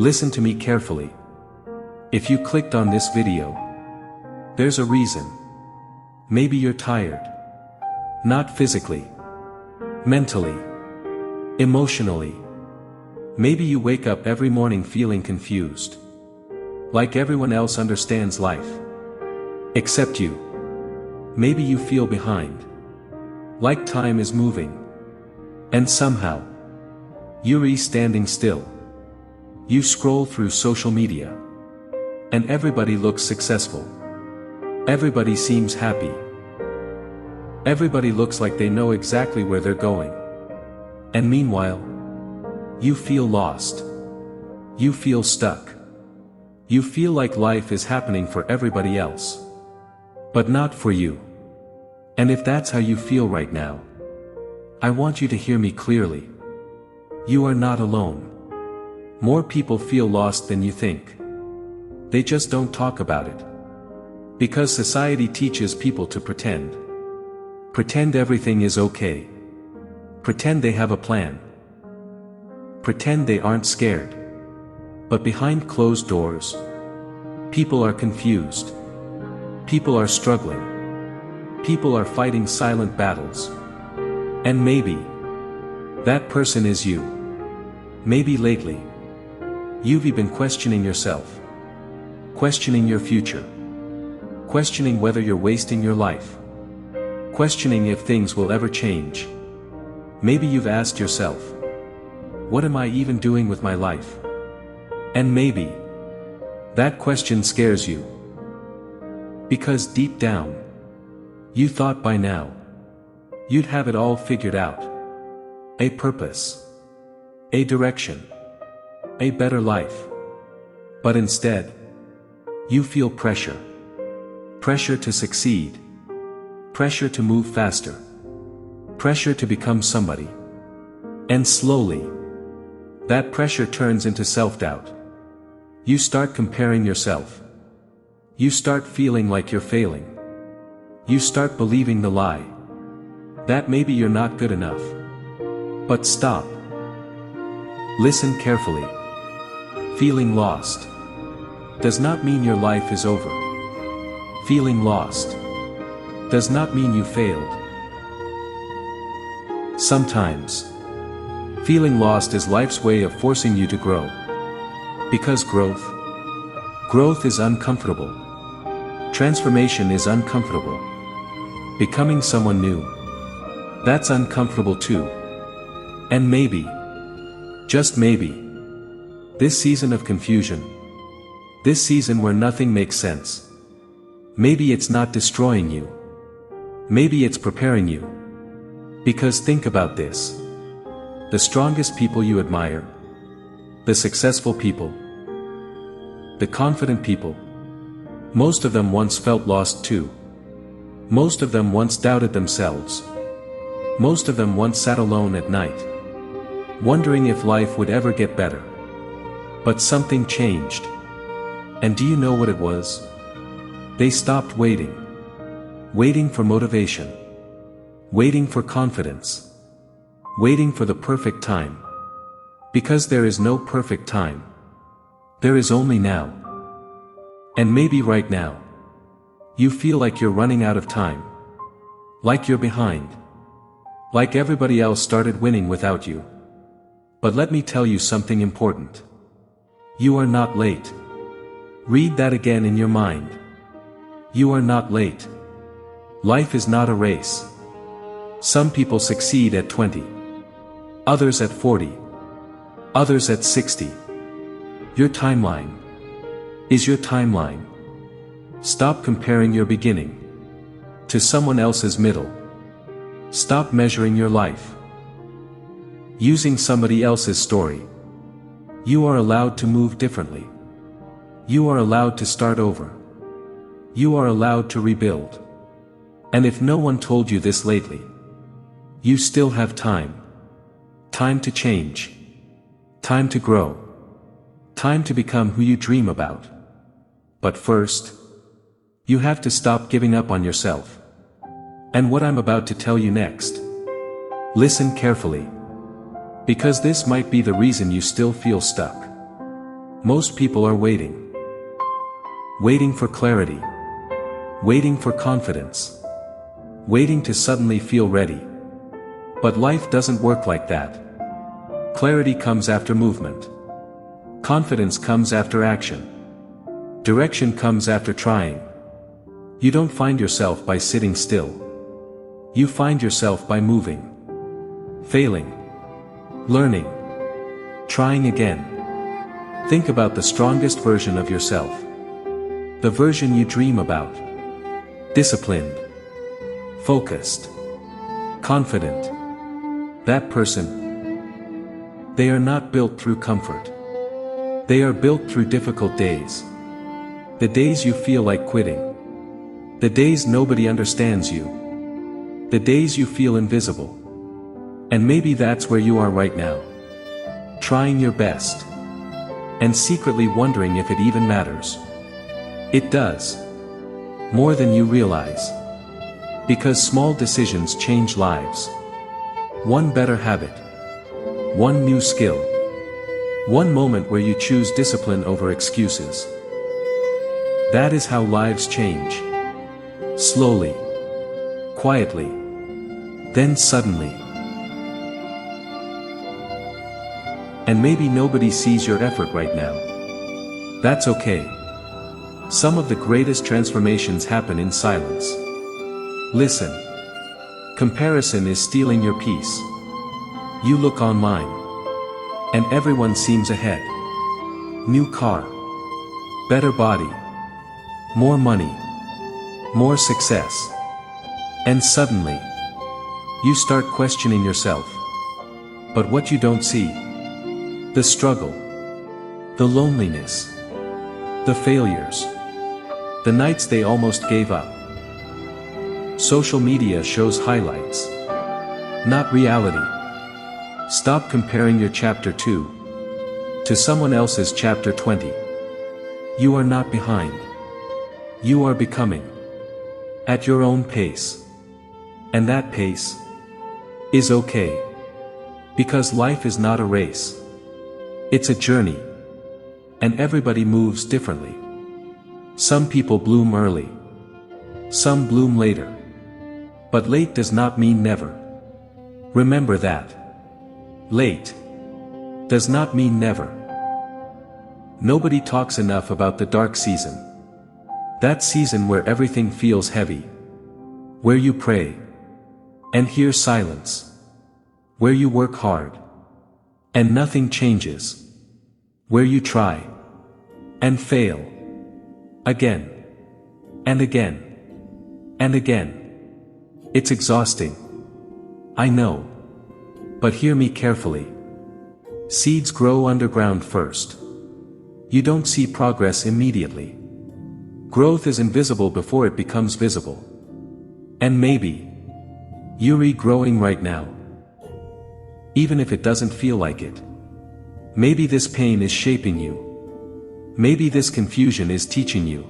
Listen to me carefully. If you clicked on this video, there's a reason. Maybe you're tired. Not physically. Mentally. Emotionally. Maybe you wake up every morning feeling confused. Like everyone else understands life. Except you. Maybe you feel behind. Like time is moving. And somehow, you're standing still. You scroll through social media. And everybody looks successful. Everybody seems happy. Everybody looks like they know exactly where they're going. And meanwhile, you feel lost. You feel stuck. You feel like life is happening for everybody else. But not for you. And if that's how you feel right now, I want you to hear me clearly. You are not alone. More people feel lost than you think. They just don't talk about it. Because society teaches people to pretend. Pretend everything is okay. Pretend they have a plan. Pretend they aren't scared. But behind closed doors, people are confused. People are struggling. People are fighting silent battles. And maybe that person is you. Maybe lately, you've been questioning yourself. Questioning your future. Questioning whether you're wasting your life. Questioning if things will ever change. Maybe you've asked yourself, what am I even doing with my life? And maybe that question scares you. Because deep down, you thought by now, you'd have it all figured out. A purpose. A direction. A better life. But instead, you feel pressure. Pressure to succeed. Pressure to move faster. Pressure to become somebody. And slowly, that pressure turns into self-doubt. You start comparing yourself. You start feeling like you're failing. You start believing the lie. That maybe you're not good enough. But stop. Listen carefully. Feeling lost does not mean your life is over. Feeling lost does not mean you failed. Sometimes, feeling lost is life's way of forcing you to grow. Because growth is uncomfortable. Transformation is uncomfortable. Becoming someone new, that's uncomfortable too. And maybe, just maybe, this season of confusion, this season where nothing makes sense, maybe it's not destroying you. Maybe it's preparing you. Because think about this. The strongest people you admire, the successful people, the confident people, most of them once felt lost too. Most of them once doubted themselves. Most of them once sat alone at night, wondering if life would ever get better. But something changed. And do you know what it was? They stopped waiting. Waiting for motivation. Waiting for confidence. Waiting for the perfect time. Because there is no perfect time. There is only now. And maybe right now, you feel like you're running out of time. Like you're behind. Like everybody else started winning without you. But let me tell you something important. You are not late. Read that again in your mind. You are not late. Life is not a race. Some people succeed at 20. Others at 40. Others at 60. Your timeline is your timeline. Stop comparing your beginning to someone else's middle. Stop measuring your life using somebody else's story. You are allowed to move differently. You are allowed to start over. You are allowed to rebuild. And if no one told you this lately, you still have time. Time to change. Time to grow. Time to become who you dream about. But first, you have to stop giving up on yourself. And what I'm about to tell you next, listen carefully. Because this might be the reason you still feel stuck. Most people are waiting. Waiting for clarity. Waiting for confidence. Waiting to suddenly feel ready. But life doesn't work like that. Clarity comes after movement. Confidence comes after action. Direction comes after trying. You don't find yourself by sitting still. You find yourself by moving. Failing. Learning. Trying again. Think about the strongest version of yourself. The version you dream about. Disciplined. Focused. Confident. That person. They are not built through comfort. They are built through difficult days. The days you feel like quitting. The days nobody understands you. The days you feel invisible. And maybe that's where you are right now. Trying your best. And secretly wondering if it even matters. It does. More than you realize. Because small decisions change lives. One better habit. One new skill. One moment where you choose discipline over excuses. That is how lives change. Slowly. Quietly. Then suddenly. And maybe nobody sees your effort right now. That's okay. Some of the greatest transformations happen in silence. Listen. Comparison is stealing your peace. You look online. And everyone seems ahead. New car. Better body. More money. More success. And suddenly, you start questioning yourself. But what you don't see. The struggle. The loneliness. The failures. The nights they almost gave up. Social media shows highlights. Not reality. Stop comparing your chapter 2 to someone else's chapter 20. You are not behind. You are becoming. At your own pace. And that pace is okay. Because life is not a race. It's a journey. And everybody moves differently. Some people bloom early. Some bloom later. But late does not mean never. Remember that. Late does not mean never. Nobody talks enough about the dark season. That season where everything feels heavy. Where you pray and hear silence. Where you work hard and nothing changes. Where you try and fail. Again and again and again. It's exhausting. I know. But hear me carefully. Seeds grow underground first. You don't see progress immediately. Growth is invisible before it becomes visible. And maybe you're growing right now. Even if it doesn't feel like it. Maybe this pain is shaping you. Maybe this confusion is teaching you.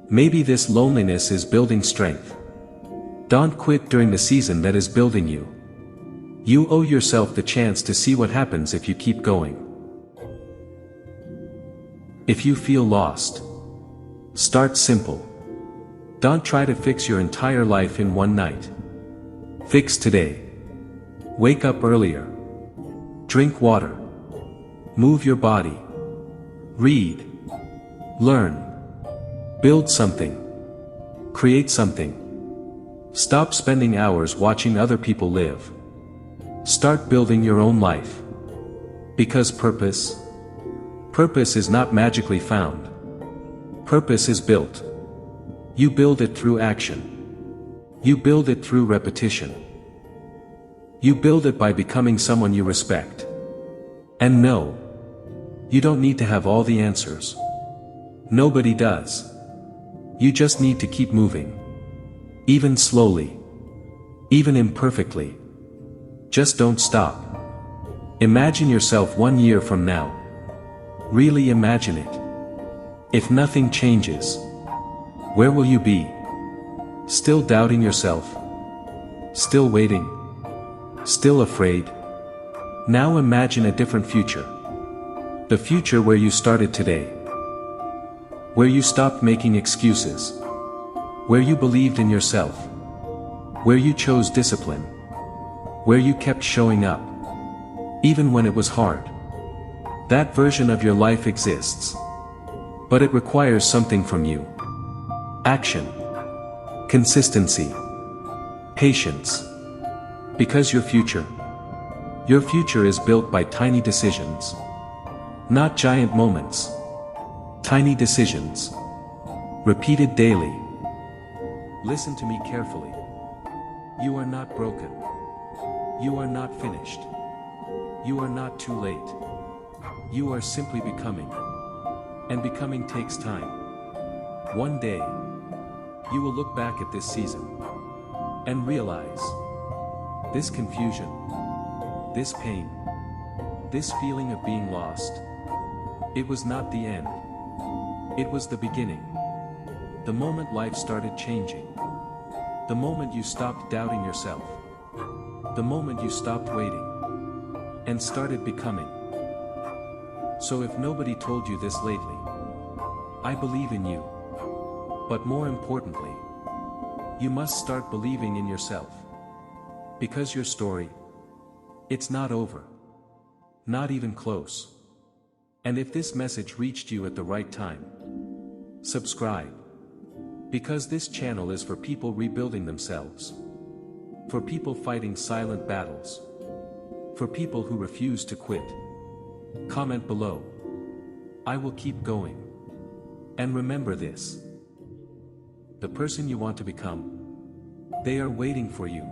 Maybe this loneliness is building strength. Don't quit during the season that is building you. You owe yourself the chance to see what happens if you keep going. If you feel lost, start simple. Don't try to fix your entire life in one night. Fix today. Wake up earlier. Drink water. Move your body. Read. Learn. Build something. Create something. Stop spending hours watching other people live. Start building your own life. Because purpose is not magically found. Purpose is built. You build it through action. You build it through repetition. You build it by becoming someone you respect. And no, you don't need to have all the answers. Nobody does. You just need to keep moving. Even slowly. Even imperfectly. Just don't stop. Imagine yourself 1 year from now. Really imagine it. If nothing changes, where will you be? Still doubting yourself? Still waiting? Still afraid? Now imagine a different future. The future where you started today. Where you stopped making excuses. Where you believed in yourself. Where you chose discipline. Where you kept showing up. Even when it was hard. That version of your life exists. But it requires something from you. Action. Consistency. Patience. Because your future is built by tiny decisions. Not giant moments. Tiny decisions. Repeated daily. Listen to me carefully. You are not broken. You are not finished. You are not too late. You are simply becoming. And becoming takes time. One day, you will look back at this season and realize this confusion, this pain, this feeling of being lost, it was not the end. It was the beginning. The moment life started changing. The moment you stopped doubting yourself. The moment you stopped waiting and started becoming. So if nobody told you this lately, I believe in you. But more importantly, you must start believing in yourself. Because your story, it's not over. Not even close. And if this message reached you at the right time, subscribe. Because this channel is for people rebuilding themselves. For people fighting silent battles. For people who refuse to quit. Comment below. I will keep going. And remember this. The person you want to become, they are waiting for you.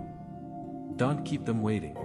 Don't keep them waiting.